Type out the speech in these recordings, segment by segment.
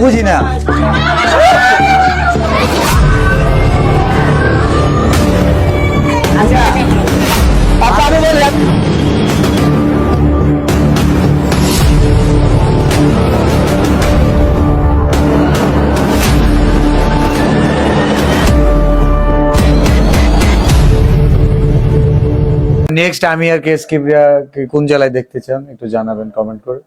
বুঝি না। আচ্ছা আমি বলি নেক্সট আমি আর কেএস কিবরিয়া কোন জেলায় দেখতে চান একটু জানাবেন কমেন্ট করে।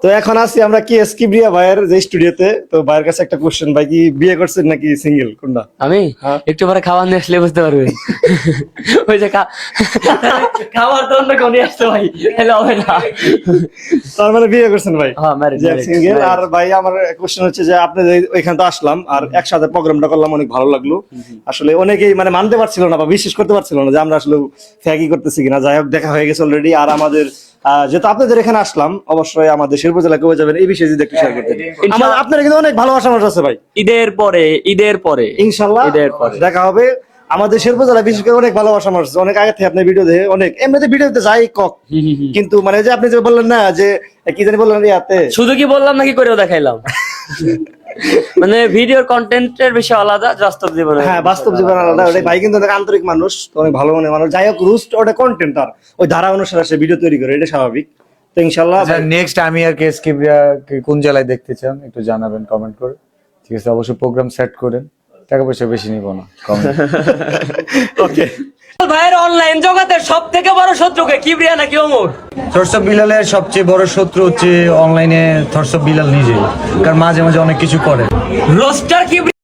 তো এখন আছি আমরা কি কিবরিয়া ভাইয়ের যে স্টুডিওতে। তো ভাইয়ের কাছে একটা কোশ্চেন, ভাই কি বিয়ে করছেন নাকি সিঙ্গেল, কোনটা? আমি হ্যাঁ। একটু পরে খাবার নিয়ে আসলে বুঝতে পারবেন। ওই যে খাবার তো অন্য কোন আসতে ভাই, তাহলে হবে না। তার মানে বিয়ে করছেন ভাই? হ্যাঁ, married, married, সিঙ্গেল। married। আর ভাই আমার কোশ্চেন হচ্ছে যে আপনি যে ওইখান তো আসলাম আর একসাথে প্রোগ্রামটা করলাম, অনেক ভালো লাগলো। আসলে অনেকেই মানে মানতে পারছিল না বা বিশ্বাস করতে পারছিল না যে আমরা আসলে ফ্যাকি করতেছি কিনা। যাই হোক, দেখা হয়ে গেছে অলরেডি। আর আমাদের যেহেতু আপনাদের এখানে আসলাম, অবশ্যই আমাদের শেরপুর জেলা কেউ যাবেন এই বিষয়ে যদি একটু শেয়ার করতেন। আপনারা কিন্তু অনেক ভালোবাসা মানুষ আছে ভাই। ঈদের পরে ইনশাল্লাহ ঈদের পরে দেখা হবে। আমাদের শেরপুর জেলা বিশেষ করে অনেক ভালোবাসা মানুষ আছে। অনেক আগে থেকে আপনি ভিডিও দেখে অনেক এমনিতে ভিডিওতে যাই কক, কিন্তু মানে যে আপনি যে বললেন না যে কি জানি বললেন ইয়াতে, শুধু কি বললাম নাকি করেও দেখাইলাম। মানে ভিডিওর কন্টেন্টের বিষয় আলাদা, বাস্তব জীবনে হ্যাঁ বাস্তব জীবন আলাদা। ওটাই ভাই কিন্তু অনেক আন্তরিক মানুষ, তো অনেক ভালো মনের মানুষ। যাই হোক, রুস্ট ওটা কন্টেন্ট, তার ওই ধারা অনুসারে সে ভিডিও তৈরি করে, এটা স্বাভাবিক। তো ইনশাল্লাহ নেক্সট আমি আর কেএস কিবরিয়া কোন জেলায় দেখতে চান একটু জানাবেন কমেন্ট করে। ঠিক আছে, অবশ্যই প্রোগ্রাম সেট করেন, টাকা পয়সা বেশি নিব না, কমেন্ট। ওকে। ভাইয়ের অনলাইন জগতের সব থেকে বড় শত্রুকে কিবরিয়া নাকি ওমর? থটস বিলালের সবচেয়ে বড় শত্রু হচ্ছে অনলাইনে থটস বিলাল নিজেই, কারণ মাঝে মাঝে অনেক কিছু করে। রোস্টার কিবরিয়া